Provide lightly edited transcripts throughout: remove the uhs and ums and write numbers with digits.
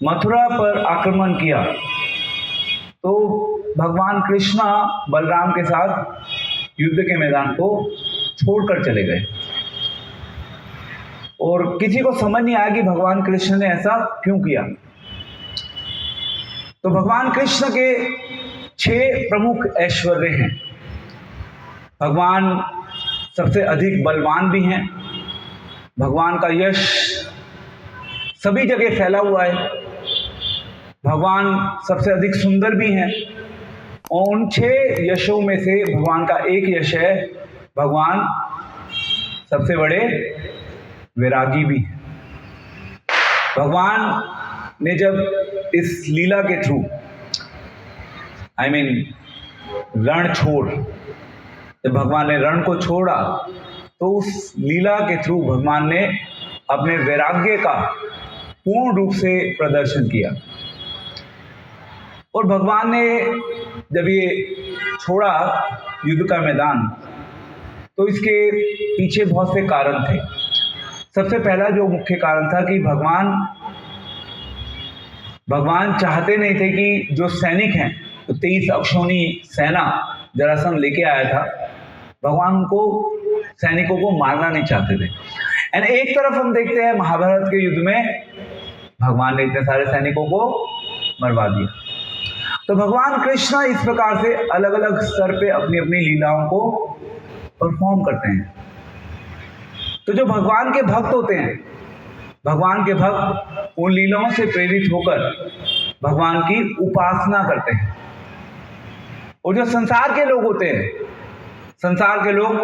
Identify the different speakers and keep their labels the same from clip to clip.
Speaker 1: मथुरा पर आक्रमण किया तो भगवान कृष्णा बलराम के साथ युद्ध के मैदान को छोड़कर चले गए और किसी को समझ नहीं आया कि भगवान कृष्ण ने ऐसा क्यों किया। तो भगवान कृष्ण के 6 प्रमुख ऐश्वर्य हैं। भगवान सबसे अधिक बलवान भी हैं। भगवान का यश सभी जगह फैला हुआ है। भगवान सबसे अधिक सुंदर भी हैं और उन 6 यशों में से भगवान का एक यश है, भगवान सबसे बड़े वैरागी भी हैं। भगवान ने जब इस लीला के थ्रू रण छोड़, जब भगवान ने रण को छोड़ा तो उस लीला के थ्रू भगवान ने अपने वैराग्य का पूर्ण रूप से प्रदर्शन किया। और भगवान ने जब ये छोड़ा युद्ध का मैदान तो इसके पीछे बहुत से कारण थे। सबसे पहला जो मुख्य कारण था कि भगवान चाहते नहीं थे कि जो सैनिक हैं, तो 23 अक्षौणी सेना जरासंध लेके आया था, भगवान उनको सैनिकों को मारना नहीं चाहते थे। एंड एक तरफ हम देखते हैं महाभारत के युद्ध में भगवान ने इतने सारे सैनिकों को मरवा दिया। तो भगवान कृष्ण इस प्रकार से अलग अलग स्तर पे अपनी अपनी लीलाओं को परफॉर्म करते हैं। तो जो भगवान के भक्त होते हैं, भगवान के भक्त उन लीलाओं से प्रेरित होकर भगवान की उपासना करते हैं। और जो संसार के लोग होते हैं, संसार के लोग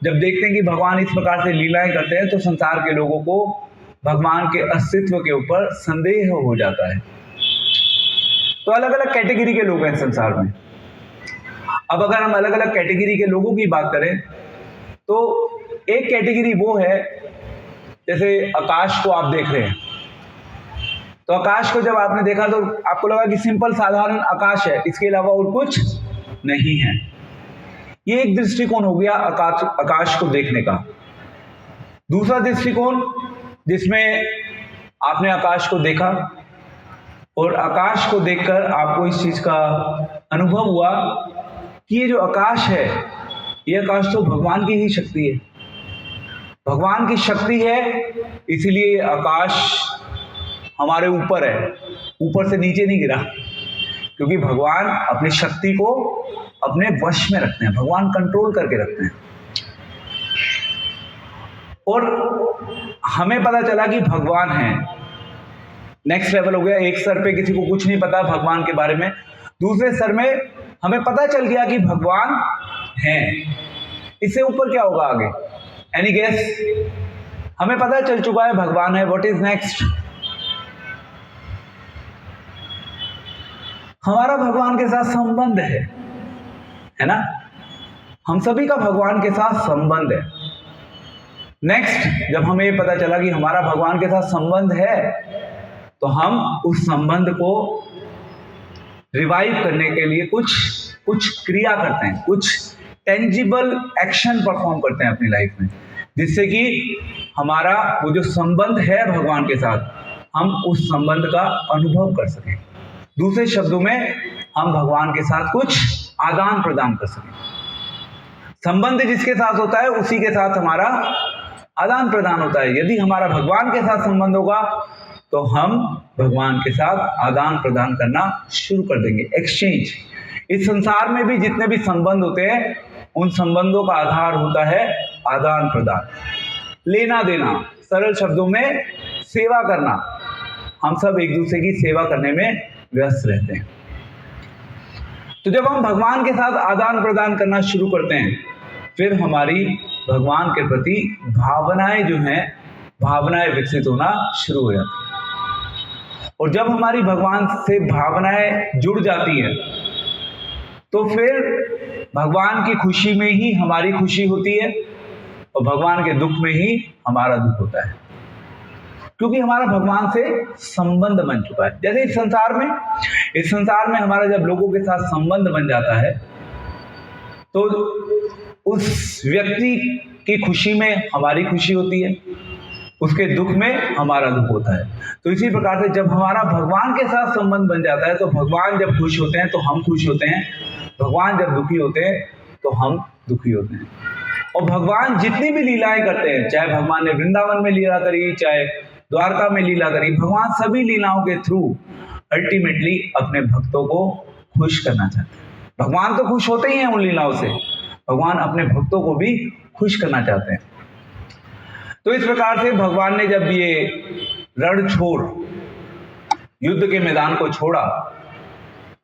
Speaker 1: जब देखते हैं कि भगवान इस प्रकार से लीलाएं करते हैं तो संसार के लोगों को भगवान के अस्तित्व के ऊपर संदेह हो जाता है। तो अलग अलग कैटेगरी के लोग हैं संसार में। अब अगर हम अलग अलग कैटेगरी के लोगों की बात करें तो एक कैटेगरी वो है, जैसे आकाश को आप देख रहे हैं, तो आकाश को जब आपने देखा तो आपको लगा कि सिंपल साधारण आकाश है, इसके अलावा और कुछ नहीं है। ये एक दृष्टिकोण हो गया आकाश को देखने का। दूसरा दृष्टिकोण जिसमें आपने आकाश को देखा और आकाश को देखकर आपको इस चीज का अनुभव हुआ कि ये जो आकाश है, ये आकाश तो भगवान की ही शक्ति है, भगवान की शक्ति है, इसीलिए आकाश हमारे ऊपर है, ऊपर से नीचे नहीं गिरा, क्योंकि भगवान अपनी शक्ति को अपने वश में रखते हैं, भगवान कंट्रोल करके रखते हैं। और हमें पता चला कि भगवान है। नेक्स्ट लेवल हो गया, एक स्तर पे किसी को कुछ नहीं पता भगवान के बारे में, दूसरे स्तर में हमें पता चल गया कि भगवान है। इससे ऊपर क्या होगा आगे? Any guess? हमें पता चल चुका है भगवान है, व्हाट इज नेक्स्ट? हमारा भगवान के साथ संबंध है ना? हम सभी का भगवान के साथ संबंध है। नेक्स्ट, जब हमें ये पता चला कि हमारा भगवान के साथ संबंध है तो हम उस संबंध को रिवाइव करने के लिए कुछ क्रिया करते हैं, कुछ टेंजिबल एक्शन परफॉर्म करते हैं अपनी लाइफ में, जिससे कि हमारा वो जो संबंध है भगवान के साथ, हम उस संबंध का अनुभव कर सकें। दूसरे शब्दों में, हम भगवान के साथ कुछ आदान प्रदान कर सकें। संबंध जिसके साथ होता है उसी के साथ हमारा आदान प्रदान होता है। यदि हमारा भगवान के साथ संबंध होगा तो हम भगवान के साथ आदान प्रदान करना शुरू कर देंगे, एक्सचेंज। इस संसार में भी जितने भी संबंध होते हैं, उन संबंधों का आधार होता है आदान प्रदान, लेना देना, सरल शब्दों में सेवा करना। हम सब एक दूसरे की सेवा करने में व्यस्त रहते हैं। तो जब हम भगवान के साथ आदान प्रदान करना शुरू करते हैं, फिर हमारी भगवान के प्रति भावनाएं जो हैं, भावनाएं विकसित होना शुरू हो जाती हैं। और जब हमारी भगवान से भावनाएं जुड़ जाती हैं तो फिर भगवान की खुशी में ही हमारी खुशी होती है और भगवान के दुख में ही हमारा दुख होता है, क्योंकि हमारा भगवान से संबंध बन चुका है। जैसे इस संसार में हमारा जब लोगों के साथ संबंध बन जाता है तो उस व्यक्ति की खुशी में हमारी खुशी होती है, उसके दुख में हमारा दुख होता है। तो इसी प्रकार से जब हमारा भगवान के साथ संबंध बन जाता है तो भगवान जब खुश होते हैं तो हम खुश होते हैं, भगवान जब दुखी होते हैं तो हम दुखी होते हैं। और भगवान जितनी भी लीलाएं करते हैं, चाहे भगवान ने वृंदावन में लीला करी, चाहे द्वारका में लीला करी, भगवान सभी लीलाओं के थ्रू अल्टीमेटली अपने भक्तों को खुश करना चाहते हैं। भगवान तो खुश होते ही हैं उन लीलाओं से, भगवान अपने भक्तों को भी खुश करना चाहते हैं। तो इस प्रकार से भगवान ने जब ये रण छोड़ युद्ध के मैदान को छोड़ा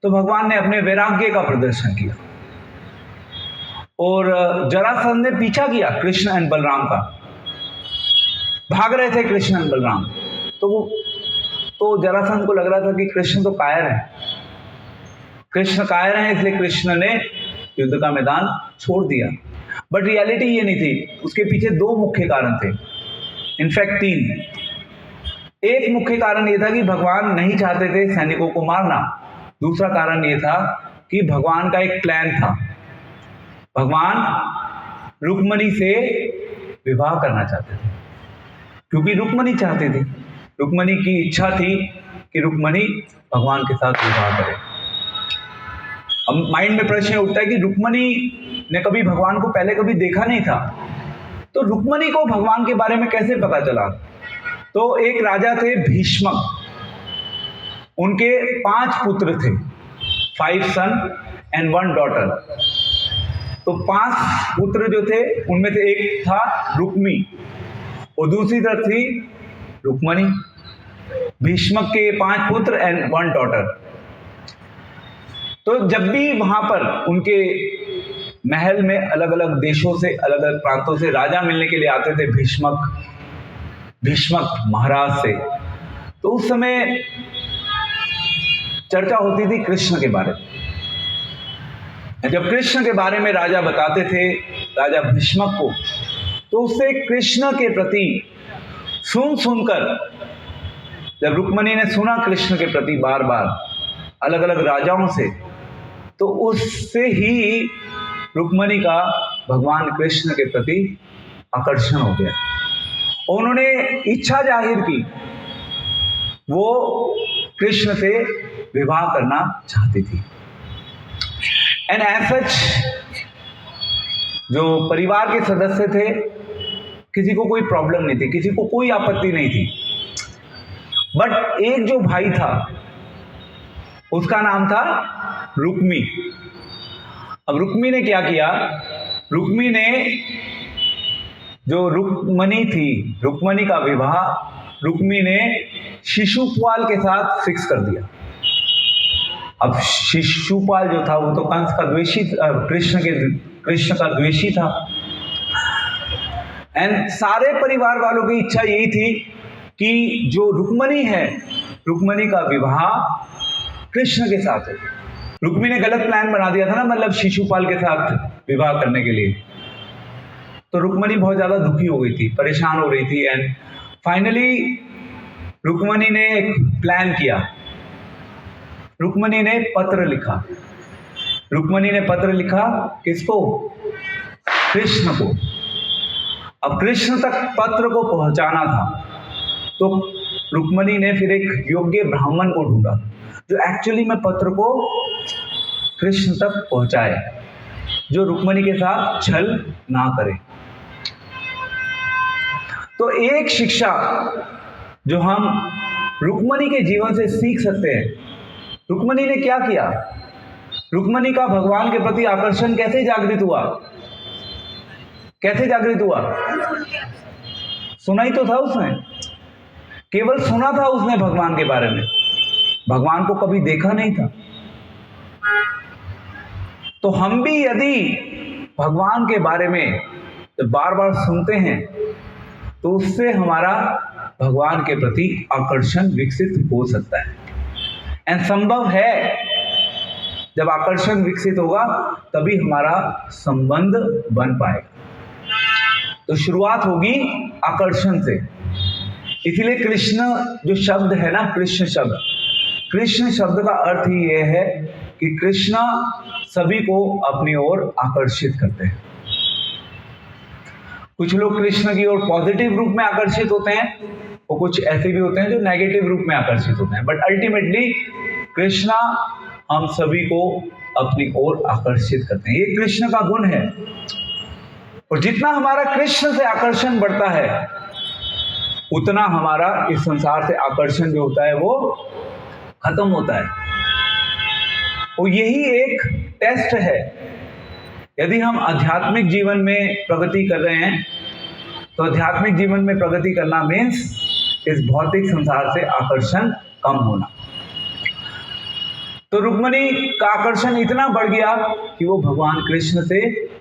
Speaker 1: तो भगवान ने अपने वैराग्य का प्रदर्शन किया और जरासंध ने पीछा किया कृष्ण एंड बलराम का। भाग रहे थे कृष्ण एंड बलराम, तो जरासंध को लग रहा था कि कृष्ण तो कायर है, कृष्ण कायर हैं, इसलिए कृष्ण ने युद्ध का मैदान छोड़ दिया। बट रियलिटी ये नहीं थी, उसके पीछे दो मुख्य कारण थे, इनफैक्ट तीन। एक मुख्य कारण ये था कि भगवान नहीं चाहते थे सैनिकों को मारना। दूसरा कारण ये था कि भगवान का एक प्लान था, भगवान रुक्मणी से विवाह करना चाहते थे, क्योंकि रुक्मणी चाहती थी, रुक्मणी की इच्छा थी कि रुक्मणी भगवान के साथ विवाह करे। अब माइंड में प्रश्न उठता है कि रुक्मणी ने कभी भगवान को पहले कभी देखा नहीं था, तो रुक्मणी को भगवान के बारे में कैसे पता चला? तो एक राजा थे भीष्मक, उनके 5 पुत्र थे, 5 सन एंड 1 डॉटर। तो 5 पुत्र जो थे उनमें से एक था रुक्मी और दूसरी तरफ थी रुक्मणी। भीष्मक के 5 पुत्र एंड 1 डॉटर। तो जब भी वहां पर उनके महल में अलग अलग देशों से, अलग अलग प्रांतों से राजा मिलने के लिए आते थे भीष्मक महाराज से, तो उस समय चर्चा होती थी कृष्ण के बारे में। जब कृष्ण के बारे में राजा बताते थे राजा भीष्मक को, तो उससे कृष्ण के प्रति सुनकर, जब रुक्मणी ने सुना कृष्ण के प्रति बार बार अलग अलग राजाओं से, तो उससे ही रुक्मणी का भगवान कृष्ण के प्रति आकर्षण हो गया। उन्होंने इच्छा जाहिर की, वो कृष्ण से विवाह करना चाहती थी। एंड एज सच जो परिवार के सदस्य थे, किसी को कोई प्रॉब्लम नहीं थी, किसी को कोई आपत्ति नहीं थी। बट एक जो भाई था उसका नाम था रुक्मी। अब रुक्मी ने क्या किया? रुक्मी ने, जो रुक्मणी थी, रुक्मणी का विवाह रुक्मी ने शिशुपाल के साथ फिक्स कर दिया। अब शिशुपाल जो था वो तो कंस का द्वेषी, कृष्ण का द्वेषी था। एंड सारे परिवार वालों की इच्छा यही थी कि जो रुक्मणी है, रुक्मणी का विवाह कृष्ण के साथ है। रुक्मी ने गलत प्लान बना दिया था ना, मतलब शिशुपाल के साथ विवाह करने के लिए। तो रुक्मणी बहुत ज्यादा दुखी हो गई थी, परेशान हो रही थी। एंड फाइनली रुक्मणी ने एक प्लान किया। रुक्मणी ने पत्र लिखा। रुक्मणी ने पत्र लिखा किसको? कृष्ण को। अब कृष्ण तक पत्र को पहुंचाना था, तो रुक्मणी ने फिर एक योग्य ब्राह्मण को ढूंढा जो एक्चुअली में पत्र को कृष्ण तक पहुंचाए, जो रुक्मणी के साथ छल ना करे। तो एक शिक्षा जो हम रुक्मणी के जीवन से सीख सकते हैं, रुक्मणी ने क्या किया? रुक्मणी का भगवान के प्रति आकर्षण कैसे जागृत हुआ? कैसे जागृत हुआ? सुना ही तो था उसने, केवल सुना था उसने भगवान के बारे में, भगवान को कभी देखा नहीं था। तो हम भी यदि भगवान के बारे में बार बार सुनते हैं तो उससे हमारा भगवान के प्रति आकर्षण विकसित हो सकता है। एंड संभव है, जब आकर्षण विकसित होगा तभी हमारा संबंध बन पाएगा। तो शुरुआत होगी आकर्षण से। इसीलिए कृष्ण जो शब्द है ना, कृष्ण शब्द का अर्थ ही यह है कि कृष्ण सभी को अपनी ओर आकर्षित करते हैं। कुछ लोग कृष्ण की ओर पॉजिटिव रूप में आकर्षित होते हैं और कुछ ऐसे भी होते हैं जो नेगेटिव रूप में आकर्षित होते हैं, बट अल्टीमेटली कृष्णा हम सभी को अपनी ओर आकर्षित करते हैं। ये कृष्ण का गुण है। और जितना हमारा कृष्ण से आकर्षण बढ़ता है उतना हमारा इस संसार से आकर्षण जो होता है वो खत्म होता है। और यही एक टेस्ट है। यदि हम आध्यात्मिक जीवन में प्रगति कर रहे हैं तो आध्यात्मिक जीवन में प्रगति करना मीन्स इस भौतिक संसार से आकर्षण कम होना। तो रुक्मिणी का आकर्षण इतना बढ़ गया कि वो भगवान कृष्ण से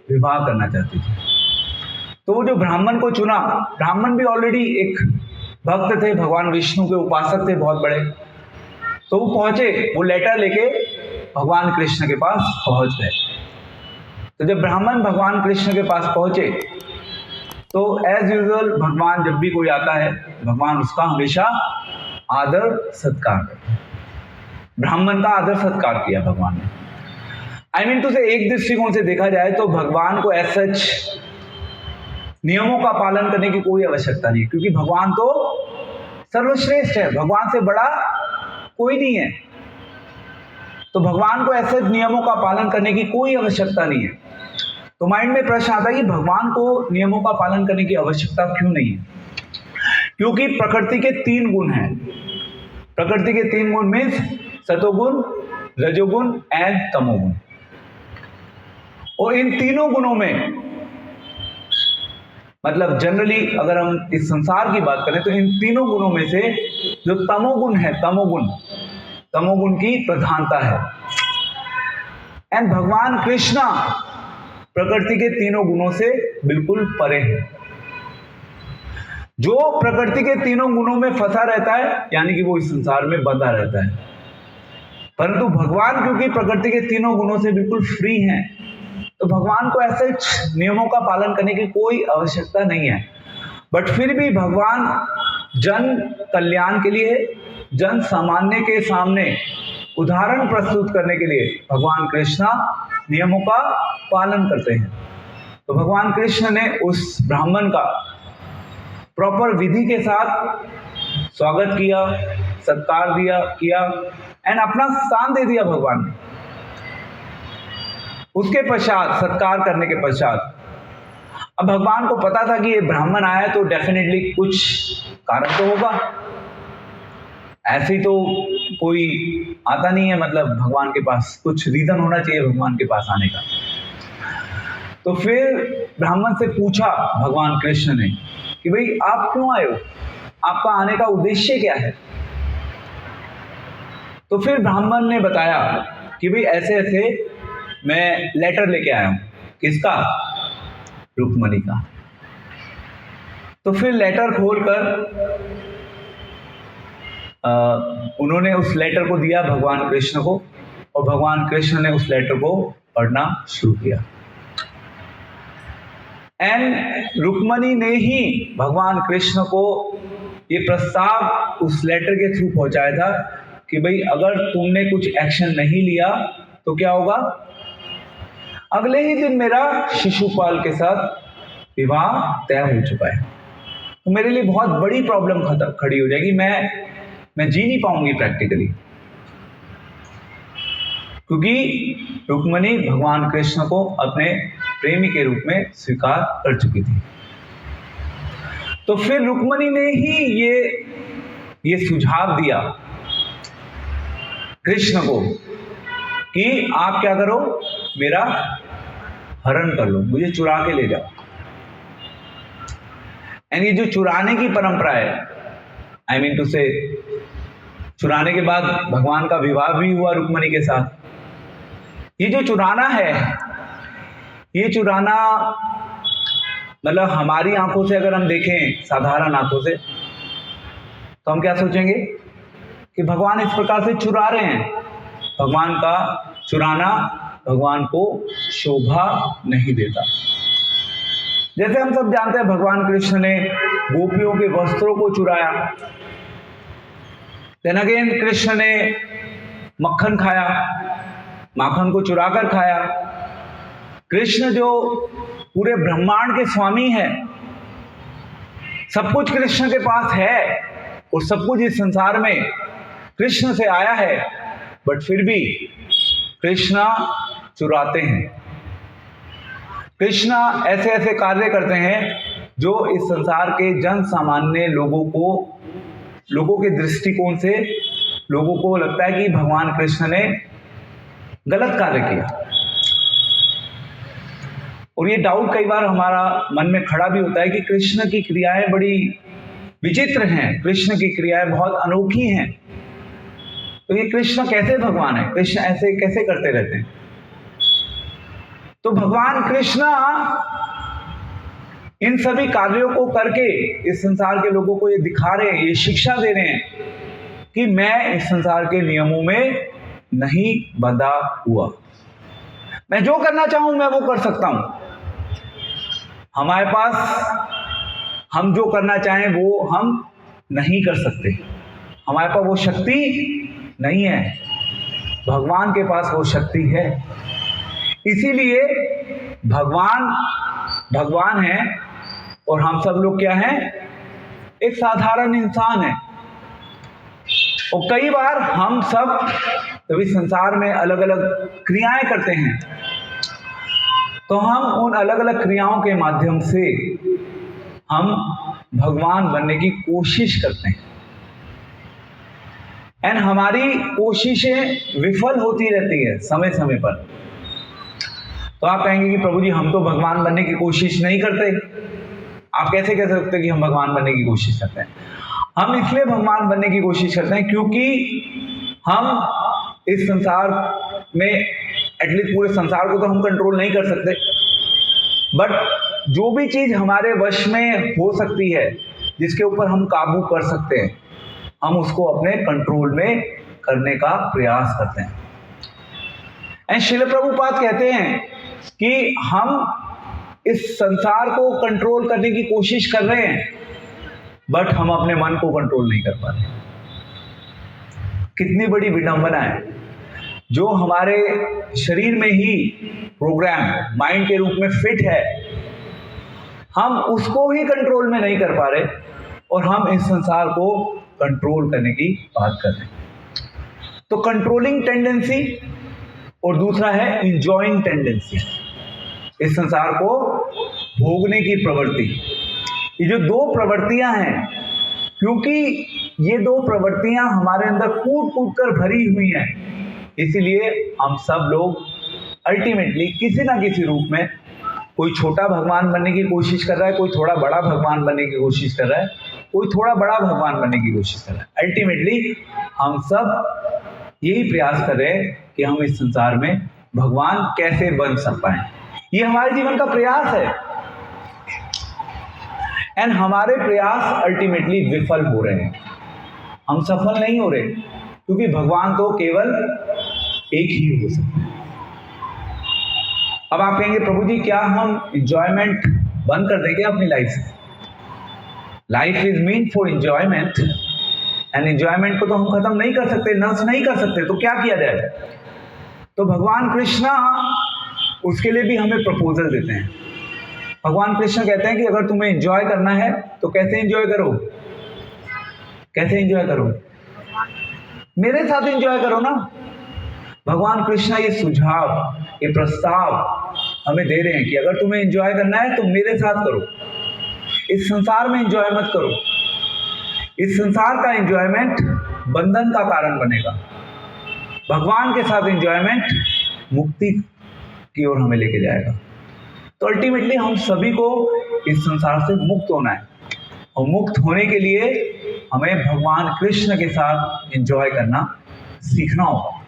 Speaker 1: विवाह करना चाहती थी। तो वो जो ब्राह्मण को चुना, ब्राह्मण भी ऑलरेडी एक भक्त थे, भगवान विष्णु के उपासक थे बहुत बड़े। तो वो पहुंचे, वो लेटर लेके भगवान कृष्ण के पास पहुंच गए। तो जब ब्राह्मण भगवान कृष्ण के पास पहुंचे तो एज यूजुअल भगवान जब भी कोई आता है भगवान उसका हमेशा आदर सत्कार करते हैं। ब्राह्मण का आदर सत्कार किया भगवान ने। आई मीन टू से एक दृष्टिकोण से देखा जाए तो भगवान को एज सच नियमों का पालन करने की कोई आवश्यकता नहीं, क्योंकि भगवान तो सर्वश्रेष्ठ है, भगवान से बड़ा कोई नहीं है। तो भगवान को ऐसे नियमों का पालन करने की कोई आवश्यकता नहीं है। तो माइंड में प्रश्न आता है कि भगवान को नियमों का पालन करने की आवश्यकता क्यों नहीं है? क्योंकि प्रकृति के 3 गुण हैं। प्रकृति के 3 गुण मीन्स सतोगुण, रजोगुण एंड तमोगुण। और इन तीनों गुणों में मतलब जनरली अगर हम इस संसार की बात करें तो इन तीनों गुणों में से जो तमोगुण है, तमोगुण की प्रधानता है। एंड भगवान कृष्णा प्रकृति के तीनों गुणों से बिल्कुल परे है। जो प्रकृति के तीनों गुणों में फंसा रहता है यानी कि वो इस संसार में बंधा रहता है, परंतु भगवान क्योंकि प्रकृति के तीनों गुणों से बिल्कुल फ्री हैं तो भगवान को ऐसे नियमों का पालन करने की कोई आवश्यकता नहीं है। बट फिर भी भगवान जन कल्याण के लिए, जन सामान्य के सामने उदाहरण प्रस्तुत करने के लिए भगवान कृष्णा नियमों का पालन करते हैं। तो भगवान कृष्ण ने उस ब्राह्मण का प्रॉपर विधि के साथ स्वागत किया, सत्कार किया एंड अपना स्थान दे दिया भगवान ने। उसके पश्चात, सत्कार करने के पश्चात, अब भगवान को पता था कि ये ब्राह्मण आया तो डेफिनेटली कुछ कारण तो होगा, ऐसे ही तो कोई आता नहीं है, मतलब भगवान के पास कुछ रीजन होना चाहिए भगवान के पास आने का। तो फिर ब्राह्मण से पूछा भगवान कृष्ण ने कि भाई आप क्यों आए हो, आपका आने का उद्देश्य क्या है? तो फिर ब्राह्मण ने बताया कि भाई ऐसे ऐसे मैं लेटर लेके आया हूं। किसका? रुक्मिणी का। तो फिर लेटर खोलकर उन्होंने उस लेटर को दिया भगवान कृष्ण को और भगवान कृष्ण ने उस लेटर को पढ़ना शुरू किया। एंड रुक्मिणी ने ही भगवान कृष्ण को ये प्रस्ताव उस लेटर के थ्रू पहुंचाया था कि भाई अगर तुमने कुछ एक्शन नहीं लिया तो क्या होगा? अगले ही दिन मेरा शिशुपाल के साथ विवाह तय हो चुका है, तो मेरे लिए बहुत बड़ी प्रॉब्लम खड़ी हो जाएगी, मैं जी नहीं पाऊंगी प्रैक्टिकली, क्योंकि रुक्मिणी भगवान कृष्ण को अपने प्रेमी के रूप में स्वीकार कर चुकी थी। तो फिर रुक्मिणी ने ही ये सुझाव दिया कृष्ण को कि आप क्या करो, मेरा हरण कर लो, मुझे चुरा के ले जाओ। एंड ये जो चुराने की परंपरा है, आई मीन टू से चुराने के बाद भगवान का विवाह भी हुआ रुक्मिणी के साथ। ये जो चुराना है, ये चुराना मतलब हमारी आंखों से अगर हम देखें, साधारण आंखों से, तो हम क्या सोचेंगे कि भगवान इस प्रकार से चुरा रहे हैं। भगवान का चुराना भगवान को शोभा नहीं देता। जैसे हम सब जानते हैं भगवान कृष्ण ने गोपियों के वस्त्रों को चुराया, देन अगेन कृष्ण ने मक्खन खाया, माखन को चुरा कर खाया। कृष्ण जो पूरे ब्रह्मांड के स्वामी हैं सब कुछ कृष्ण के पास है और सब कुछ इस संसार में कृष्ण से आया है, बट फिर भी कृष्णा चुराते हैं। कृष्णा ऐसे ऐसे कार्य करते हैं जो इस संसार के जन सामान्य लोगों के दृष्टिकोण से लोगों को लगता है कि भगवान कृष्ण ने गलत कार्य किया। और ये डाउट कई बार हमारा मन में खड़ा भी होता है कि कृष्ण की क्रियाएं बड़ी विचित्र हैं, कृष्ण की क्रियाएं बहुत अनोखी हैं, तो ये कृष्ण कैसे भगवान है, कृष्ण ऐसे कैसे करते रहते हैं। तो भगवान कृष्ण इन सभी कार्यों को करके इस संसार के लोगों को ये दिखा रहे हैं, ये शिक्षा दे रहे हैं कि मैं इस संसार के नियमों में नहीं बंधा हुआ, मैं जो करना चाहूं मैं वो कर सकता हूं। हमारे पास हम जो करना चाहें वो हम नहीं कर सकते, हमारे पास वो शक्ति नहीं है, भगवान के पास वो शक्ति है। इसीलिए भगवान है और हम सब लोग क्या हैं, एक साधारण इंसान है। और कई बार हम सब कभी संसार में अलग अलग क्रियाएं करते हैं, तो हम उन अलग अलग क्रियाओं के माध्यम से हम भगवान बनने की कोशिश करते हैं, एंड हमारी कोशिशें विफल होती रहती है समय समय पर। तो आप कहेंगे कि प्रभु जी हम तो भगवान बनने की कोशिश नहीं करते। आप कैसे कह सकते कि हम भगवान बनने की कोशिश करते हैं? हम इसलिए भगवान बनने की कोशिश करते हैं क्योंकि हम इस संसार में, एटलीस्ट पूरे संसार को तो हम कंट्रोल नहीं कर सकते, बट जो भी चीज हमारे वश में हो सकती है, जिसके ऊपर हम काबू कर सकते हैं, हम उसको अपने कंट्रोल में करने का प्रयास करते हैं। एंड श्रील प्रभुपाद कहते हैं कि हम इस संसार को कंट्रोल करने की कोशिश कर रहे हैं, बट हम अपने मन को कंट्रोल नहीं कर पा रहे। कितनी बड़ी विडंबना है, जो हमारे शरीर में ही प्रोग्राम माइंड के रूप में फिट है, हम उसको ही कंट्रोल में नहीं कर पा रहे और हम इस संसार को कंट्रोल करने की बात कर रहे हैं। तो कंट्रोलिंग टेंडेंसी और दूसरा है इंजॉइंग टेंडेंसी, इस संसार को भोगने की प्रवृत्ति। ये जो दो प्रवृत्तियां हैं, क्योंकि ये दो प्रवृत्तियां हमारे अंदर कूट कूट कर भरी हुई हैं, इसीलिए हम सब लोग अल्टीमेटली किसी ना किसी रूप में, कोई छोटा भगवान बनने की कोशिश कर रहा है, कोई थोड़ा बड़ा भगवान बनने की कोशिश कर रहा है, कोई थोड़ा बड़ा भगवान बनने की कोशिश कर रहा है। अल्टीमेटली हम सब यही प्रयास कर रहे हैं कि हम इस संसार में भगवान कैसे बन सक पाए। ये हमारे जीवन का प्रयास है, एंड हमारे प्रयास अल्टीमेटली विफल हो रहे हैं, हम सफल नहीं हो रहे, क्योंकि भगवान तो केवल एक ही हो सकता है। अब आप कहेंगे प्रभु जी क्या हम इंजॉयमेंट बंद कर देंगे अपनी लाइफ से? Life is mean for enjoyment, and enjoyment को तो हम खत्म नहीं कर सकते, नष्ट नहीं कर सकते, तो क्या किया जाए? तो भगवान कृष्णा उसके लिए भी हमें प्रपोजल देते हैं। भगवान कृष्ण कहते हैं कि अगर तुम्हें एंजॉय करना है तो कैसे एंजॉय करो? कैसे एंजॉय करो? मेरे साथ एंजॉय करो ना। भगवान कृष्ण ये सुझाव, ये प्रस्ताव हमें दे रहे हैं कि अगर तुम्हें एंजॉय करना है तो मेरे साथ करो, इस संसार में एंजॉय मत करो। इस संसार का एंजॉयमेंट बंधन का कारण बनेगा, भगवान के साथ एंजॉयमेंट मुक्ति की ओर हमें लेके जाएगा। तो अल्टीमेटली हम सभी को इस संसार से मुक्त होना है, और मुक्त होने के लिए हमें भगवान कृष्ण के साथ एंजॉय करना सीखना होगा।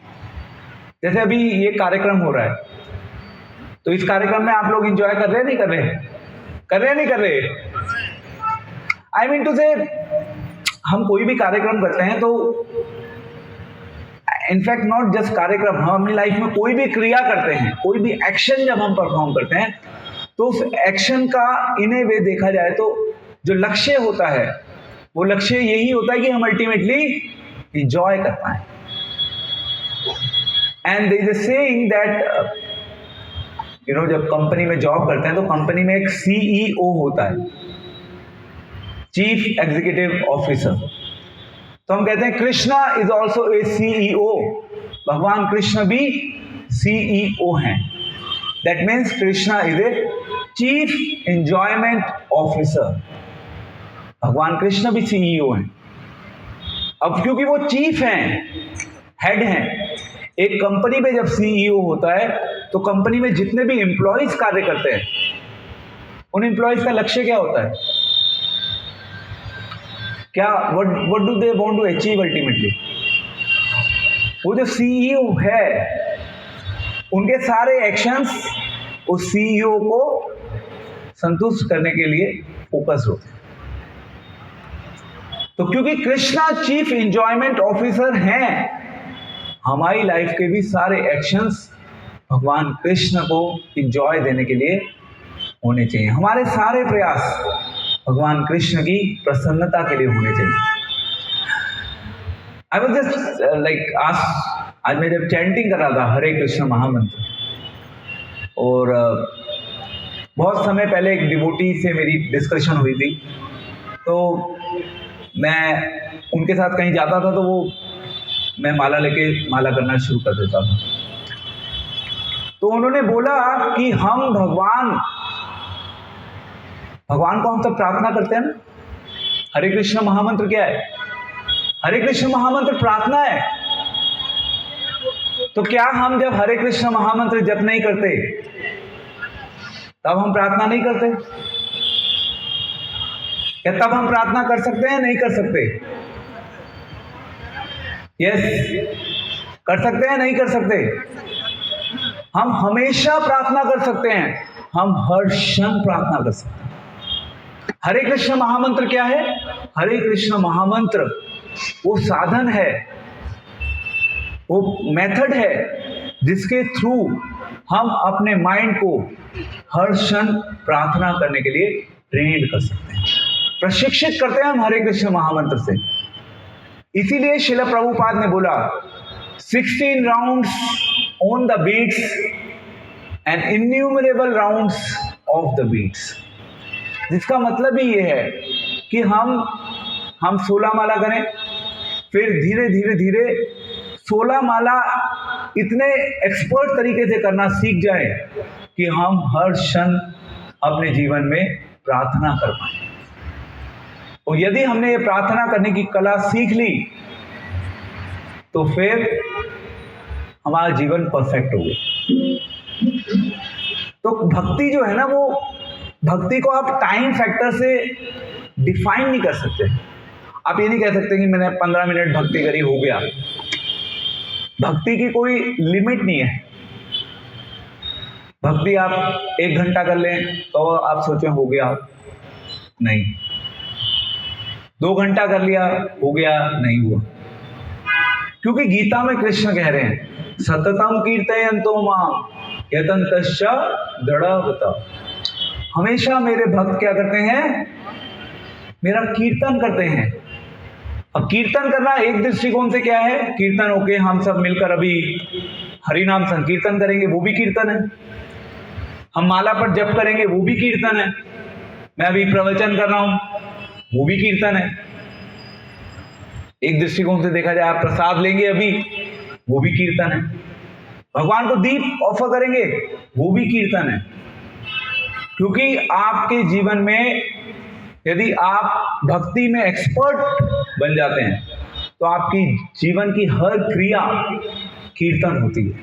Speaker 1: जैसे अभी ये कार्यक्रम हो रहा है, तो इस कार्यक्रम में आप लोग एंजॉय कर रहे हैं नहीं कर रहे? कर रहे हैं नहीं कर रहे? आई मीन टू से, हम कोई भी कार्यक्रम करते हैं तो इनफैक्ट नॉट जस्ट कार्यक्रम, हम अपनी लाइफ में कोई भी क्रिया करते हैं, कोई भी एक्शन जब हम परफॉर्म करते हैं, तो उस एक्शन का इन ए वे देखा जाए तो जो लक्ष्य होता है, वो लक्ष्य यही होता है कि हम अल्टीमेटली एंजॉय कर पाए। And there is a saying that जब कंपनी में जॉब करते हैं तो कंपनी में एक सीईओ होता है, चीफ एग्जीक्यूटिव ऑफिसर। तो हम कहते हैं Krishna is also a CEO, भगवान कृष्ण भी सीईओ हैं। That means Krishna is a chief enjoyment officer, भगवान कृष्ण भी सीईओ हैं। अब क्योंकि वो चीफ हैं, हेड हैं, एक कंपनी में जब सीईओ होता है तो कंपनी में जितने भी एम्प्लॉइज कार्य करते हैं उन एम्प्लॉइज का लक्ष्य क्या होता है, क्या what do they want to achieve ultimately. वो जो सीईओ है उनके सारे एक्शंस उस सीईओ को संतुष्ट करने के लिए फोकस होते हैं। तो क्योंकि कृष्णा चीफ एंजॉयमेंट ऑफिसर हैं, हमारी लाइफ के भी सारे एक्शंस भगवान कृष्ण को एंजॉय देने के लिए होने चाहिए। हमारे सारे प्रयास भगवान कृष्ण की प्रसन्नता के लिए होने चाहिए। आई वाज जस्ट लाइक आज मैं जब चैंटिंग कर रहा था हरे कृष्ण महामंत्र, और बहुत समय पहले एक डिवोटी से मेरी डिस्कशन हुई थी, तो मैं उनके साथ कहीं जाता था तो वो मैं माला लेके माला करना शुरू कर देता था। तो उन्होंने बोला कि हम भगवान को हम सब प्रार्थना करते हैं ना, हरे कृष्ण महामंत्र क्या है, हरे कृष्ण महामंत्र प्रार्थना है। तो क्या हम जब हरे कृष्ण महामंत्र जप नहीं करते तब हम प्रार्थना नहीं करते? क्या तब हम प्रार्थना कर सकते हैं, नहीं कर सकते? यस, कर सकते हैं, नहीं कर सकते? हम हमेशा प्रार्थना कर सकते हैं, हम हर क्षण प्रार्थना कर सकते हैं। हरे कृष्ण महामंत्र क्या है? हरे कृष्ण महामंत्र वो साधन है, वो मेथड है जिसके थ्रू हम अपने माइंड को हर क्षण प्रार्थना करने के लिए ट्रेंड कर सकते हैं, प्रशिक्षित करते हैं हम हरे कृष्ण महामंत्र से। इसीलिए श्रील प्रभुपाद ने बोला 16 rounds on the beads and innumerable rounds of the beads. जिसका मतलब ही ये है कि हम 16 माला करें, फिर धीरे धीरे धीरे 16 माला इतने एक्सपर्ट तरीके से करना सीख जाए कि हम हर क्षण अपने जीवन में प्रार्थना कर पाए। और यदि हमने ये प्रार्थना करने की कला सीख ली तो फिर हमारा जीवन परफेक्ट हो गया। तो भक्ति जो है ना, वो भक्ति को आप टाइम फैक्टर से डिफाइन नहीं कर सकते। आप ये नहीं कह सकते कि मैंने 15 मिनट भक्ति करी हो गया। भक्ति की कोई लिमिट नहीं है। भक्ति आप 1 घंटा कर लें तो आप सोचें हो गया, नहीं। 2 घंटा कर लिया, हो गया, नहीं हुआ। क्योंकि गीता में कृष्ण कह रहे हैं सततम कीर्तयन्तो मां यतन्तश्च दृढ़व्रता। हमेशा मेरे भक्त क्या करते हैं? मेरा कीर्तन करते हैं। अब कीर्तन करना एक दृष्टिकोण से क्या है? कीर्तन होके हम सब मिलकर अभी हरिनाम संकीर्तन करेंगे, वो भी कीर्तन है। हम माला पर जप करेंगे, वो भी कीर्तन है। मैं अभी प्रवचन कर रहा हूं, वो भी कीर्तन है। एक दृष्टिकोण से देखा जाए, आप प्रसाद लेंगे अभी, वो भी कीर्तन है। भगवान को दीप ऑफर करेंगे, वो भी कीर्तन है। क्योंकि आपके जीवन में यदि आप भक्ति में एक्सपर्ट बन जाते हैं तो आपकी जीवन की हर क्रिया कीर्तन होती है।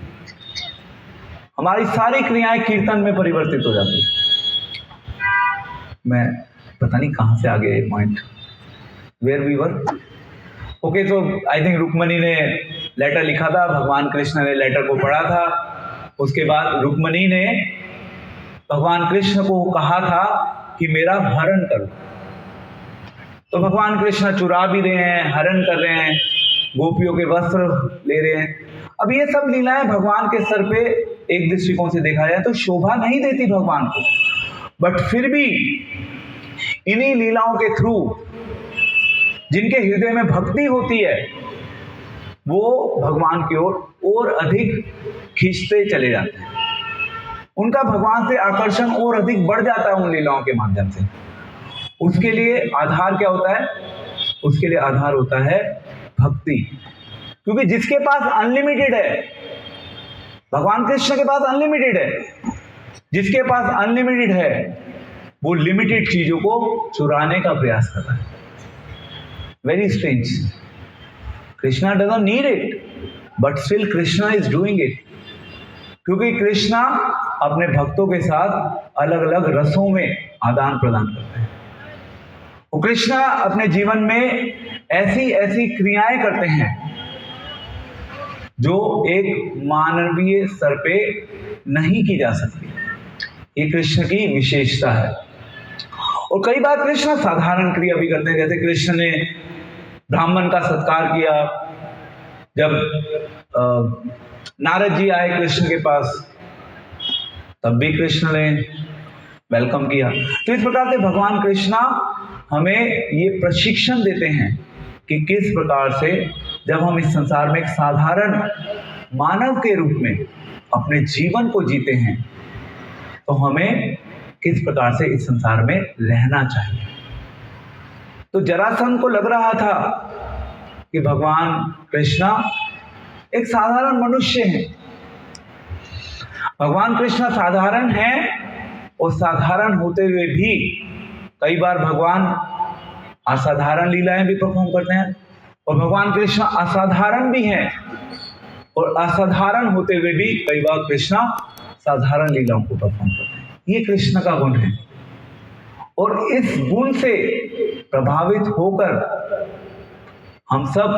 Speaker 1: हमारी सारी क्रियाएं कीर्तन में परिवर्तित हो जाती है। मैं पता नहीं कहां से आ गया ये point, where we were. Okay, तो आई थिंक रुक्मणी ने लेटर लिखा था, भगवान कृष्ण ने लेटर को पढ़ा था। उसके बाद रुक्मणी ने भगवान कृष्ण को कहा था कि मेरा हरण करो। तो भगवान कृष्ण चुरा भी रहे हैं, हरण कर रहे हैं, गोपियों के वस्त्र ले रहे हैं। अब ये सब लीलाएं भगवान के सर पे एक दृष्टिकोण से देखा जाए तो शोभा नहीं देती भगवान को, बट फिर भी इन्हीं लीलाओं के थ्रू जिनके हृदय में भक्ति होती है वो भगवान की ओर और अधिक खींचते चले जाते हैं। उनका भगवान से आकर्षण और अधिक बढ़ जाता है उन लीलाओं के माध्यम से। उसके लिए आधार क्या होता है? उसके लिए आधार होता है भक्ति। क्योंकि जिसके पास अनलिमिटेड है, भगवान कृष्ण के पास अनलिमिटेड है, जिसके पास अनलिमिटेड है वो लिमिटेड चीजों को चुराने का प्रयास कर रहा है। Very strange. Krishna doesn't need it, but still Krishna is doing it. क्योंकि कृष्णा अपने भक्तों के साथ अलग अलग रसों में आदान प्रदान करते हैं। वो कृष्णा अपने जीवन में ऐसी ऐसी क्रियाएं करते हैं जो एक मानवीय स्तर पे नहीं की जा सकती। ये कृष्ण की विशेषता है। और कई बार कृष्ण साधारण क्रिया भी करते हैं, जैसे कृष्ण ने ब्राह्मण का सत्कार किया। जब नारद जी आए कृष्ण के पास, तब भी कृष्ण ने वेलकम किया। तो इस प्रकार से भगवान कृष्णा हमें ये प्रशिक्षण देते हैं कि किस प्रकार से जब हम इस संसार में एक साधारण मानव के रूप में अपने जीवन को जीते हैं तो हमें किस प्रकार से इस संसार में रहना चाहिए। तो जरासंध को लग रहा था कि भगवान कृष्णा एक साधारण मनुष्य हैं। भगवान कृष्णा साधारण हैं और साधारण होते हुए भी कई बार भगवान असाधारण लीलाएं भी परफॉर्म करते हैं, और भगवान कृष्णा असाधारण भी हैं और असाधारण होते हुए भी कई बार कृष्णा साधारण लीलाओं को परफॉर्म करते हैं। ये कृष्ण का गुण है। और इस गुण से प्रभावित होकर हम सब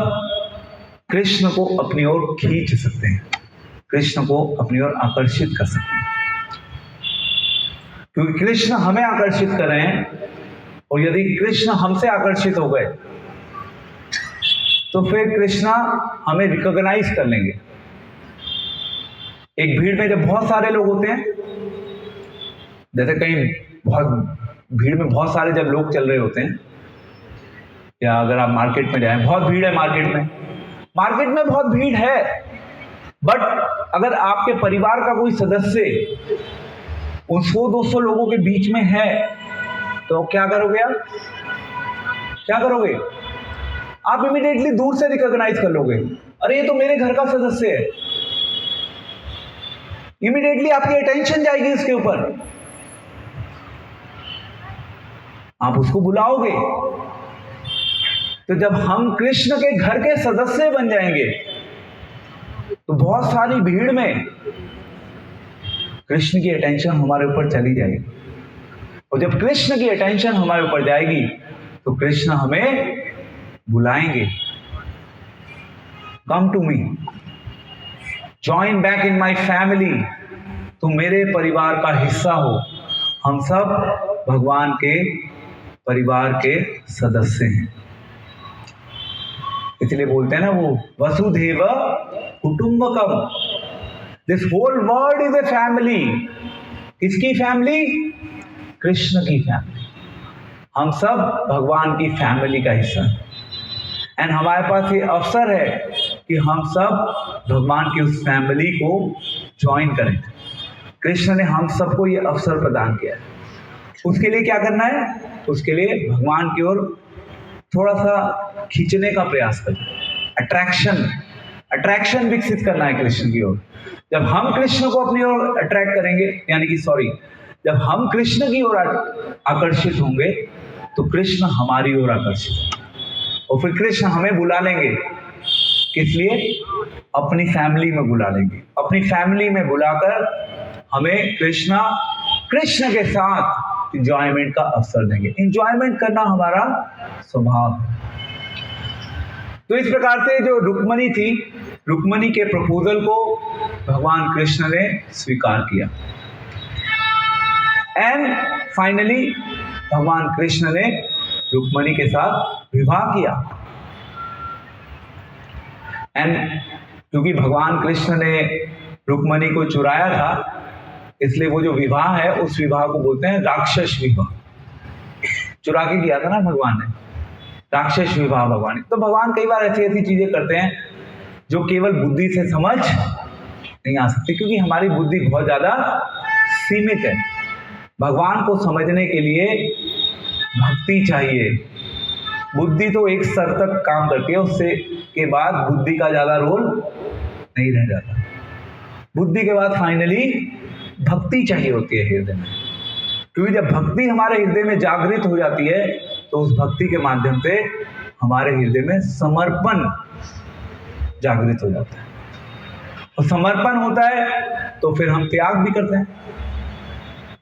Speaker 1: कृष्ण को अपनी ओर खींच सकते हैं, कृष्ण को अपनी ओर आकर्षित कर सकते हैं। क्योंकि कृष्ण हमें आकर्षित कर रहे हैं, और यदि कृष्ण हमसे आकर्षित हो गए तो फिर कृष्णा हमें रिकॉग्नाइज कर लेंगे। एक भीड़ में जब बहुत सारे लोग होते हैं, जैसे कहीं बहुत भीड़ में बहुत सारे जब लोग चल रहे होते हैं, या अगर आप मार्केट में जाएं, बहुत भीड़ है मार्केट में बहुत भीड़ है, बट अगर आपके परिवार का कोई सदस्य उन 100-200 लोगों के बीच में है तो क्या करोगे आप? क्या करोगे? आप इमीडिएटली दूर से रिकॉग्नाइज कर लोगे, अरे ये तो मेरे घर का सदस्य है। इमीडिएटली आपकी अटेंशन जाएगी इसके ऊपर, आप उसको बुलाओगे। तो जब हम कृष्ण के घर के सदस्य बन जाएंगे तो बहुत सारी भीड़ में कृष्ण की अटेंशन हमारे ऊपर चली जाएगी, और जब कृष्ण की अटेंशन हमारे ऊपर जाएगी तो कृष्ण हमें बुलाएंगे, come to me, join back in my family, तुम मेरे परिवार का हिस्सा हो। हम सब भगवान के परिवार के सदस्य हैं। इसलिए बोलते हैं ना वो वसुधैव कुटुंबकम, this whole world is a family. किसकी फैमिली? कृष्ण की फैमिली। हम सब भगवान की फैमिली का हिस्सा है, एंड हमारे पास ये अवसर है कि हम सब भगवान की उस फैमिली को ज्वाइन करें। कृष्ण ने हम सबको ये अवसर प्रदान किया है। उसके लिए क्या करना है? उसके लिए भगवान की ओर थोड़ा सा खींचने का प्रयास करना, अट्रैक्शन विकसित करना है कृष्ण की ओर। जब हम कृष्ण को अपनी ओर अट्रैक्ट करेंगे, यानी कि जब हम कृष्ण की ओर आकर्षित होंगे तो कृष्ण हमारी ओर आकर्षित होंगे, और फिर कृष्ण हमें बुला लेंगे। किस लिए? अपनी फैमिली में बुला लेंगे। अपनी फैमिली में बुलाकर हमें कृष्ण के साथ इंजॉयमेंट का अवसर देंगे। इंजॉयमेंट करना हमारा स्वभाव है। तो इस प्रकार से जो रुक्मणी थी, रुक्मणी के प्रपोजल को भगवान कृष्ण ने स्वीकार किया, एंड फाइनली भगवान कृष्ण ने रुक्मणी के साथ विवाह किया। एंड क्योंकि भगवान कृष्ण ने रुक्मणी को चुराया था, इसलिए वो जो विवाह है उस विवाह को बोलते हैं राक्षस विवाह। चुरा के किया था ना भगवान ने, राक्षस विवाह भगवान। तो भगवान कई बार ऐसी ऐसी चीजें करते हैं जो केवल बुद्धि से समझ नहीं आ सकती, क्योंकि हमारी बुद्धि बहुत ज्यादा सीमित है। भगवान को समझने के लिए भक्ति चाहिए। बुद्धि तो एक स्तर तक काम करती है, उससे के बाद बुद्धि का ज्यादा रोल नहीं रह जाता। बुद्धि के बाद फाइनली भक्ति चाहिए होती है हृदय में, क्योंकि जब भक्ति हमारे हृदय में जागृत हो जाती है तो उस भक्ति के माध्यम से हमारे हृदय में समर्पण जागृत हो जाता है, और समर्पण होता है तो फिर हम त्याग भी करते हैं,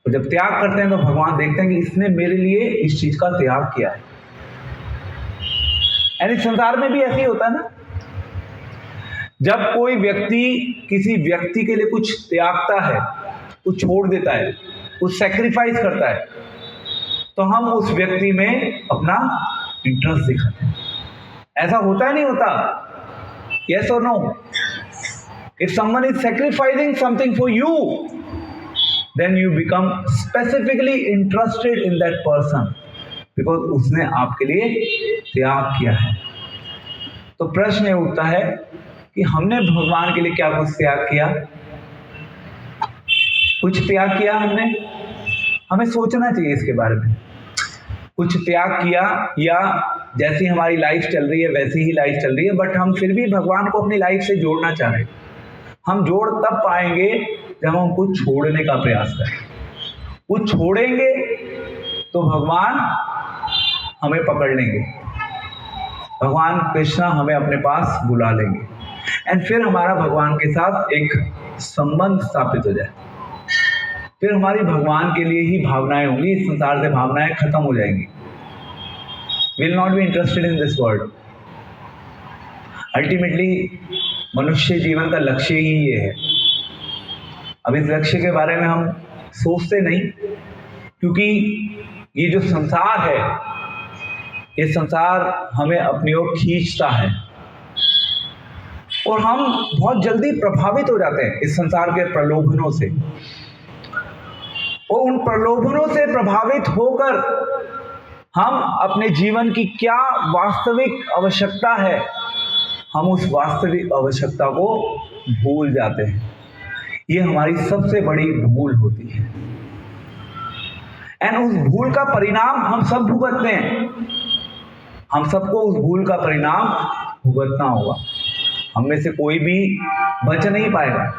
Speaker 1: और जब त्याग करते हैं तो भगवान देखते हैं कि इसने मेरे लिए इस चीज का त्याग किया है। यानी संसार में भी ऐसे ही होता है ना, जब कोई व्यक्ति किसी व्यक्ति के लिए कुछ त्यागता है, कुछ छोड़ देता है, कुछ सैक्रिफाइस करता है, तो हम उस व्यक्ति में अपना इंटरेस्ट दिखाते हैं। ऐसा होता है नहीं होता? यस और no? If someone is sacrificing something for you, then you become specifically interested in that person, because उसने आपके लिए त्याग किया है। तो प्रश्न ये उठता है कि हमने भगवान के लिए क्या कुछ त्याग किया? कुछ त्याग किया हमने? हमें सोचना चाहिए इसके बारे में। कुछ त्याग किया, या जैसी हमारी लाइफ चल रही है वैसी ही लाइफ चल रही है, बट हम फिर भी भगवान को अपनी लाइफ से जोड़ना चाह रहे हैं। हम जोड़ तब पाएंगे जब हम कुछ छोड़ने का प्रयास करें। कुछ छोड़ेंगे तो भगवान हमें पकड़ लेंगे, भगवान कृष्णा हमें अपने पास बुला लेंगे, एंड फिर हमारा भगवान के साथ एक संबंध स्थापित हो जाए। फिर हमारी भगवान के लिए ही भावनाएं होंगी, इस संसार से भावनाएं खत्म हो जाएंगी। Will not be interested in this world. Ultimately मनुष्य जीवन का लक्ष्य ही ये है। अब इस लक्ष्य के बारे में हम सोचते नहीं, क्योंकि ये जो संसार है, ये संसार हमें अपनी ओर खींचता है, और हम बहुत जल्दी प्रभावित हो जाते हैं इस संसार के प्रलोभनों से। और उन प्रलोभनों से प्रभावित होकर हम अपने जीवन की क्या वास्तविक आवश्यकता है, हम उस वास्तविक आवश्यकता को भूल जाते हैं। ये हमारी सबसे बड़ी भूल होती है, एंड उस भूल का परिणाम हम सब भुगतते हैं। हम सबको उस भूल का परिणाम भुगतना होगा। हम में से कोई भी बच नहीं पाएगा।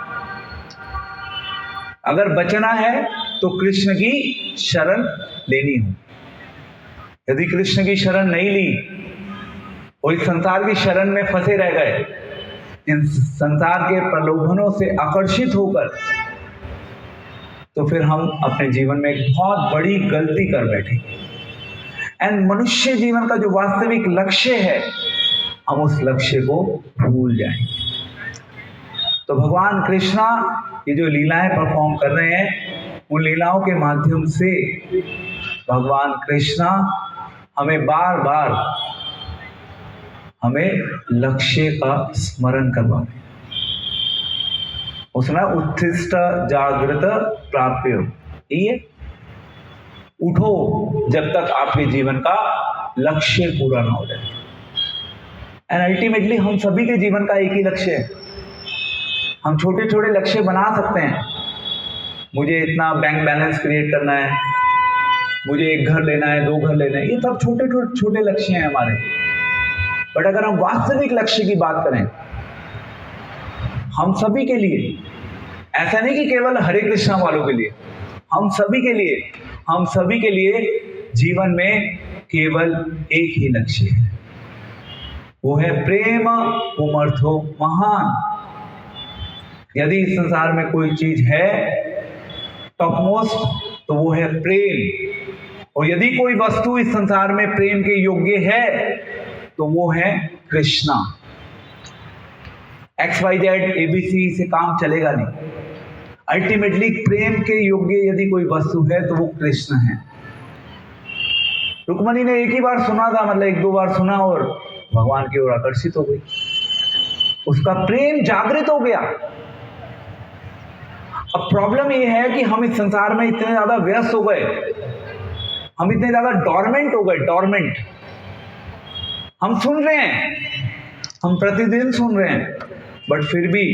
Speaker 1: अगर बचना है तो कृष्ण की शरण लेनी हो। यदि कृष्ण की शरण नहीं ली और इस संसार की शरण में फंसे रह गए, इन संसार के प्रलोभनों से आकर्षित होकर, तो फिर हम अपने जीवन में एक बहुत बड़ी गलती कर बैठेंगे। एंड मनुष्य जीवन का जो वास्तविक लक्ष्य है, हम उस लक्ष्य को भूल जाएंगे। तो भगवान कृष्णा ये जो लीलाएं परफॉर्म कर रहे हैं, उन लीलाओं के माध्यम से भगवान कृष्णा हमें बार बार हमें लक्ष्य का स्मरण करवा रहे हैं। उसमें उत्थिष्ट जागृत प्राप्य, ये उठो जब तक आपके जीवन का लक्ष्य पूरा ना हो जाए। एंड अल्टीमेटली हम सभी के जीवन का एक ही लक्ष्य है। हम छोटे छोटे लक्ष्य बना सकते हैं। मुझे इतना बैंक बैलेंस क्रिएट करना है, मुझे एक घर लेना है, 2 घर लेना है, ये सब छोटे छोटे लक्ष्य हैं हमारे। बट अगर हम वास्तविक लक्ष्य की बात करें, हम सभी के लिए, ऐसा नहीं कि केवल हरे कृष्णा वालों के लिए, हम सभी के लिए जीवन में केवल एक ही लक्ष्य है, वो है प्रेम पुमर्थो महान। यदि इस संसार में कोई चीज है टॉपमोस्ट, तो वो है प्रेम। और यदि कोई वस्तु इस संसार में प्रेम के योग्य है, तो वो है कृष्णा। XYZ ABC से काम चलेगा नहीं। अल्टीमेटली प्रेम के योग्य यदि कोई वस्तु है तो वो कृष्ण है। रुक्मणी ने एक ही बार सुना था, मतलब 1-2 बार सुना, और भगवान की ओर आकर्षित हो गई, उसका प्रेम जागृत हो गया। अब प्रॉब्लम ये है कि हम इस संसार में इतने ज्यादा व्यस्त हो गए, हम इतने ज्यादा डॉर्मेंट हो गए, डॉर्मेंट। हम सुन रहे हैं, हम प्रतिदिन सुन रहे हैं, बट फिर भी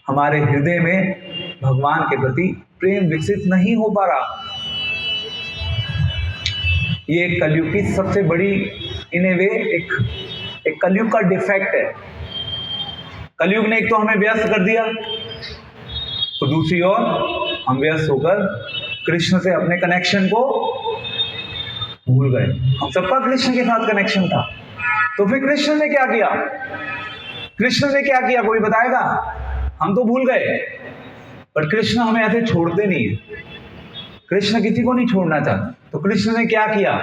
Speaker 1: हमारे हृदय में भगवान के प्रति प्रेम विकसित नहीं हो पा रहा। ये कलयुग की सबसे बड़ी इन ए वे एक कलयुग का डिफेक्ट है। कलयुग ने एक तो हमें व्यस्त कर दिया, तो दूसरी ओर हम व्यस्त होकर कृष्ण से अपने कनेक्शन को भूल गए। हम सबका कृष्ण के साथ कनेक्शन था, तो फिर कृष्ण ने क्या किया? कृष्ण ने क्या किया कोई बताएगा? हम तो भूल गए, पर कृष्ण हमें ऐसे छोड़ते नहीं है। कृष्ण किसी को नहीं छोड़ना चाहते, तो कृष्ण ने क्या किया?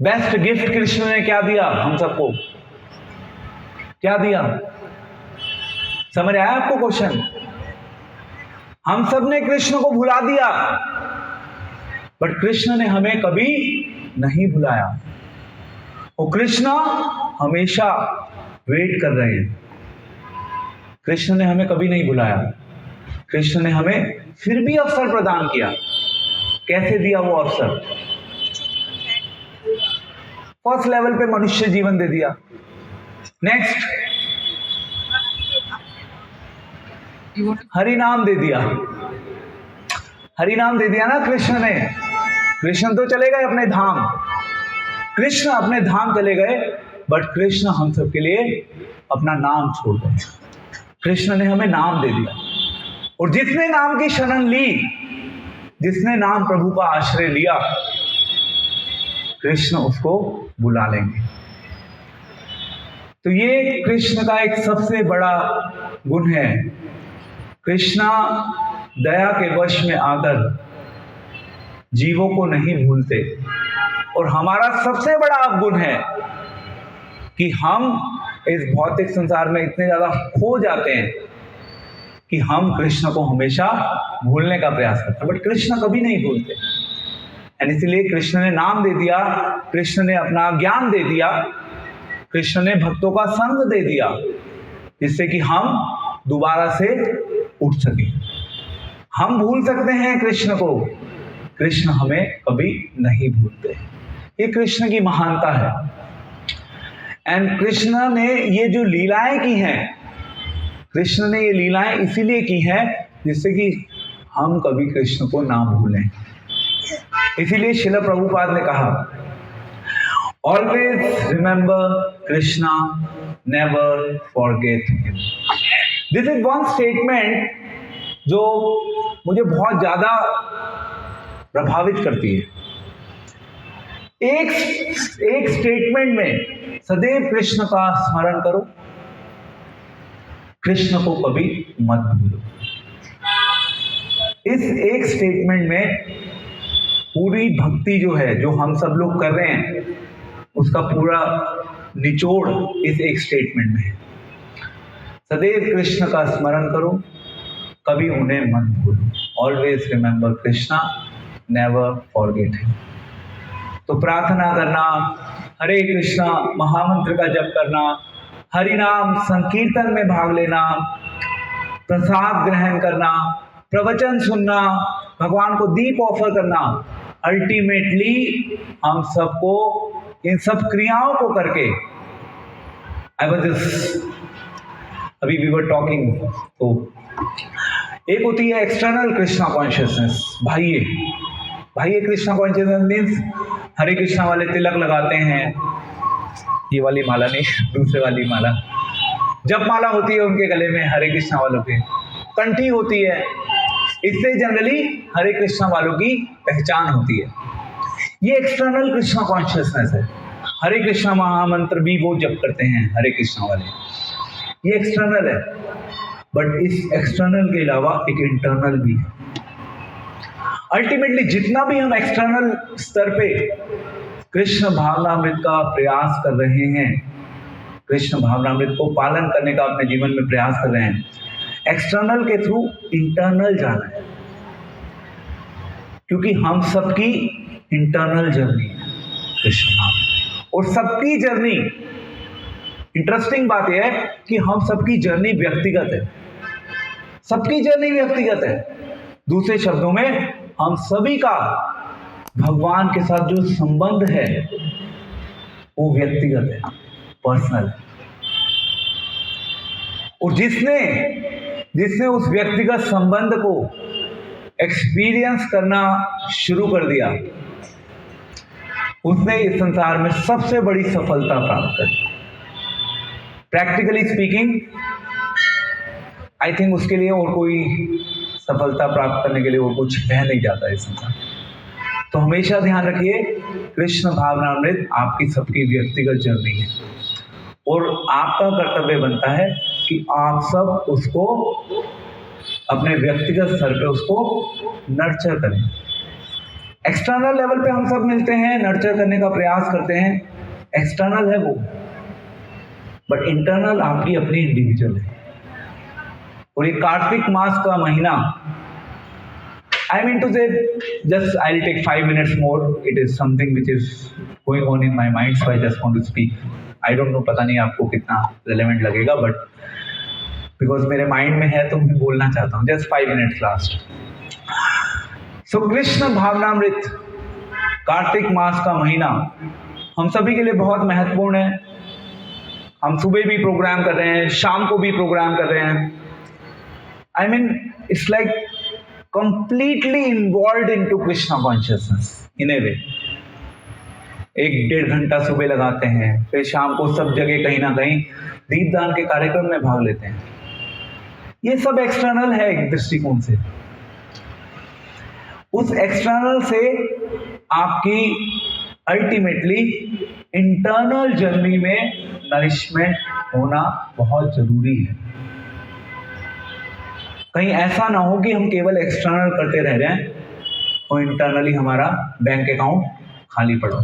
Speaker 1: बेस्ट गिफ्ट कृष्ण ने क्या दिया हम सबको? क्या दिया? समझ आया आपको क्वेश्चन? हम सब ने कृष्ण को भुला दिया, बट कृष्ण ने हमें कभी नहीं भुलाया। वो कृष्ण हमेशा वेट कर रहे हैं। कृष्ण ने हमें कभी नहीं भुलाया। कृष्ण ने हमें फिर भी अवसर प्रदान किया। कैसे दिया वो अवसर? फर्स्ट लेवल पे मनुष्य जीवन दे दिया। नेक्स्ट, हरि नाम दे दिया। हरि नाम दे दिया ना कृष्ण ने। कृष्ण तो चले गए अपने धाम, कृष्ण अपने धाम चले गए, बट कृष्ण हम सबके लिए अपना नाम छोड़ गए। कृष्ण ने हमें नाम दे दिया, और जिसने नाम की शरण ली, जिसने नाम प्रभु का आश्रय लिया, कृष्ण उसको बुला लेंगे। तो ये कृष्ण का एक सबसे बड़ा गुण है। कृष्णा दया के वश में आकर जीवों को नहीं भूलते, और हमारा सबसे बड़ा अवगुण है कि हम इस भौतिक संसार में इतने ज्यादा खो जाते हैं कि हम कृष्ण को हमेशा भूलने का प्रयास करते हैं, बट कृष्ण कभी नहीं भूलते। एंड इसलिए कृष्ण ने नाम दे दिया, कृष्ण ने अपना ज्ञान दे दिया, कृष्ण ने भक्तों का संग दे दिया, जिससे कि हम दोबारा से उठ सके। हम भूल सकते हैं कृष्ण को, कृष्ण हमें कभी नहीं भूलते। ये कृष्ण की महानता है। एंड कृष्ण ने ये जो लीलाएं की हैं, कृष्ण ने ये लीलाएं इसीलिए की हैं जिससे कि हम कभी कृष्ण को ना भूलें। इसीलिए श्रील प्रभुपाद ने कहा, always remember Krishna, never forget him. This is one statement जो मुझे बहुत ज्यादा प्रभावित करती है। एक स्टेटमेंट में सदैव कृष्ण का स्मरण करो, कृष्ण को कभी मत भूलो। इस एक स्टेटमेंट में पूरी भक्ति जो है, जो हम सब लोग कर रहे हैं, उसका पूरा निचोड़ इस एक स्टेटमेंट में है। सदैव कृष्ण का स्मरण करो, कभी उन्हें मत भूलो। Always remember Krishna, never forget him. तो प्रार्थना करना, हरे कृष्णा महामंत्र का जप करना, हरि नाम संकीर्तन में भाग लेना, प्रसाद ग्रहण करना, प्रवचन सुनना, भगवान को दीप ऑफर करना, अल्टीमेटली हम सबको इन सब क्रियाओं को करके, अभी वी वर टॉकिंग, तो एक होती है एक्सटर्नल कृष्णा कॉन्शियसनेस, बाह्य कृष्णा कॉन्शियसनेस मीन्स हरे कृष्णा वाले तिलक लगाते हैं, ये वाली माला नहीं, दूसरे वाली माला, जप माला होती है उनके गले में, हरे कृष्णा वालों के कंठी होती है। इससे जनरली हरे कृष्णा वालों की पहचान होती है। ये एक्सटर्नल कृष्णा कॉन्शियसनेस है। हरे कृष्णा महामंत्र भी वो जप करते हैं हरे कृष्णा वाले, ये एक्सटर्नल है। बट इस एक्सटर्नल के अलावा एक इंटरनल भी है। अल्टीमेटली जितना भी हम एक्सटर्नल स्तर पे कृष्ण भावनामृत का प्रयास कर रहे हैं, कृष्ण भावनामृत को पालन करने का अपने जीवन में प्रयास कर रहे हैं, एक्सटर्नल के थ्रू इंटरनल जाना है, क्योंकि हम सबकी इंटरनल जर्नी है कृष्ण भाव, और सबकी जर्नी, इंटरेस्टिंग बात यह है कि हम सबकी जर्नी व्यक्तिगत है, सबकी जर्नी व्यक्तिगत है। दूसरे शब्दों में हम सभी का भगवान के साथ जो संबंध है वो व्यक्तिगत है, पर्सनल है। और जिसने उस व्यक्तिगत संबंध को एक्सपीरियंस करना शुरू कर दिया, उसने इस संसार में सबसे बड़ी सफलता प्राप्त की। प्रैक्टिकली स्पीकिंग, आई थिंक उसके लिए और कोई सफलता प्राप्त करने के लिए और कुछ कह नहीं जाता इस संसार। तो हमेशा ध्यान रखिए, कृष्ण भावनामृत आपकी सबकी व्यक्तिगत जर्नी है और आपका कर्तव्य बनता है कि आप सब उसको अपने व्यक्तिगत स्तर पे उसको नर्चर करें। एक्सटर्नल लेवल पे हम सब मिलते हैं, नर्चर करने का प्रयास करते हैं, एक्सटर्नल है वो, बट इंटरनल आपकी अपनी इंडिविजुअल है। और ये कार्तिक मास का महीना, I mean to say, just I'll take 5 minutes more. It is something which is going on in my mind, so I just want to speak. I don't know, पता नहीं आपको कितना relevant लगेगा, but because मेरे mind में है तो मैं बोलना चाहता हूँ. Just 5 minutes last. So Krishna भावनामृत, Kartik मास का महीना हम सभी के लिए बहुत महत्वपूर्ण है। हम सुबह भी प्रोग्राम कर रहे हैं, शाम को भी प्रोग्राम कर रहे हैं। I mean, it's like completely involved into Krishna consciousness in a way. 1-1.5 घंटा सुबह लगाते हैं, फिर शाम को सब जगह कहीं ना कहीं दीपदान के कार्यक्रम में भाग लेते हैं। ये सब एक्सटर्नल है एक दृष्टिकोण से। उस एक्सटर्नल से आपकी अल्टीमेटली इंटरनल जर्नी में नरिशमेंट होना बहुत जरूरी है। कहीं ऐसा ना हो कि हम केवल एक्सटर्नल करते रह जाएं और इंटरनली हमारा बैंक अकाउंट खाली पड़ा।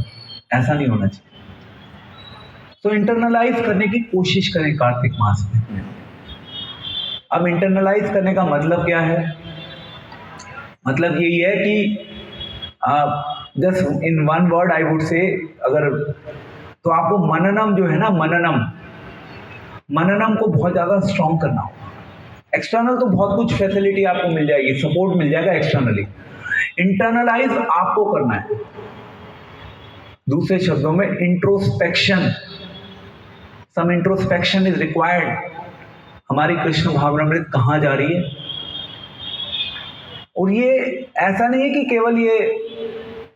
Speaker 1: ऐसा नहीं होना चाहिए। तो इंटरनलाइज करने की कोशिश करें कार्तिक मास में। अब इंटरनलाइज करने का मतलब क्या है? मतलब यही है कि just in one word I would say, अगर तो आपको मननम जो है ना, मननम को बहुत ज्यादा स्ट्रॉन्ग करना होगा। एक्सटर्नल तो बहुत कुछ फैसिलिटी आपको मिल जाएगी, सपोर्ट मिल जाएगा एक्सटर्नली। इंटरनलाइज आपको करना है। दूसरे शब्दों में introspection, some introspection is required. हमारी कृष्ण भावनामृत कहाँ जा रही है? और ये ऐसा नहीं है कि केवल ये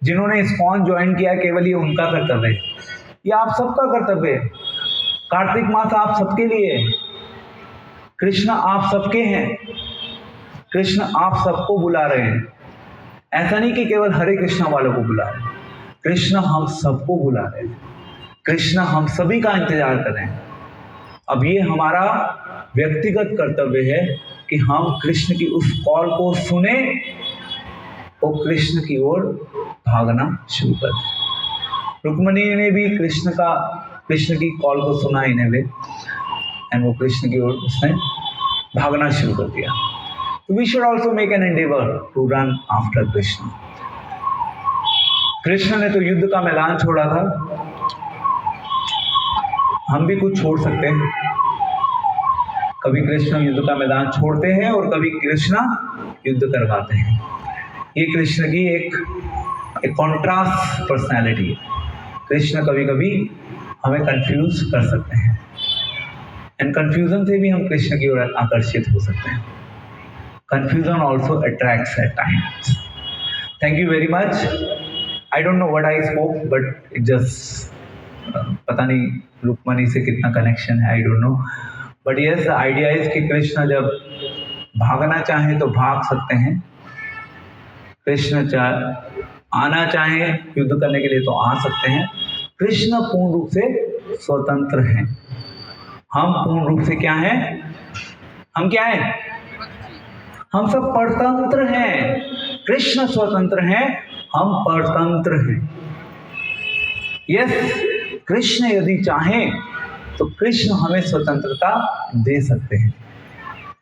Speaker 1: जिन्होंने इस्कॉन ज्वाइन किया केवल ये उनका कर्तव्य है, ये आप सबका कर्तव्य है। कार्तिक मास आप सबके लिए है। कृष्ण आप सबके हैं। कृष्ण आप सबको बुला रहे हैं। ऐसा नहीं कि केवल हरे कृष्णा वालों को बुला रहे हैं, कृष्ण हम सबको बुला रहे हैं। कृष्ण हम सभी का इंतजार कर रहे हैं। अब ये हमारा व्यक्तिगत कर्तव्य है कि हम कृष्ण की उस कॉल को सुने और कृष्ण की ओर भागना शुरू कर दें। रुक्मिणी ने भी कृष्ण की कॉल को सुना इन ए वे, एंड वो कृष्ण की ओर उसने भागना शुरू कर दिया। तो we should also make an endeavour to run after Krishna. Krishna ने तो युद्ध का मैदान छोड़ा था, हम भी कुछ छोड़ सकते हैं। कभी कृष्ण युद्ध का मैदान छोड़ते हैं और कभी कृष्ण युद्ध करवाते हैं। ये कृष्ण की एक कॉन्ट्रास्ट पर्सनैलिटी है। कृष्ण कभी कभी हमें कंफ्यूज कर सकते हैं, एंड कंफ्यूजन से भी हम कृष्ण की ओर आकर्षित हो सकते हैं। Confusion also attracts at times. Thank you very much. I don't know what I spoke, but it just पता नहीं रुक्मणी से कितना कनेक्शन है, I don't know, but yes the idea is कि कृष्ण जब भागना चाहे तो भाग सकते हैं, कृष्ण आना चाहे युद्ध करने के लिए तो आ सकते हैं। कृष्ण पूर्ण रूप से स्वतंत्र हैं। हम पूर्ण रूप से क्या हैं? हम क्या हैं? हम सब परतंत्र हैं। कृष्ण स्वतंत्र हैं, हम परतंत्र हैं। यस, कृष्ण यदि चाहें तो कृष्ण हमें स्वतंत्रता दे सकते हैं।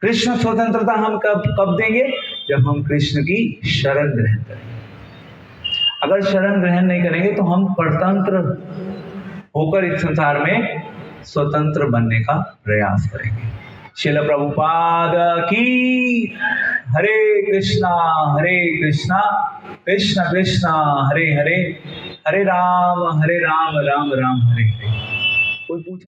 Speaker 1: कृष्ण स्वतंत्रता हम कब देंगे? जब हम कृष्ण की शरण ग्रहण करेंगे। अगर शरण ग्रहण नहीं करेंगे तो हम परतंत्र होकर इस संसार में स्वतंत्र बनने का प्रयास करेंगे। श्रील प्रभुपाद की। हरे कृष्णा कृष्ण कृष्ण हरे हरे, हरे राम राम राम हरे हरे। कोई पूछ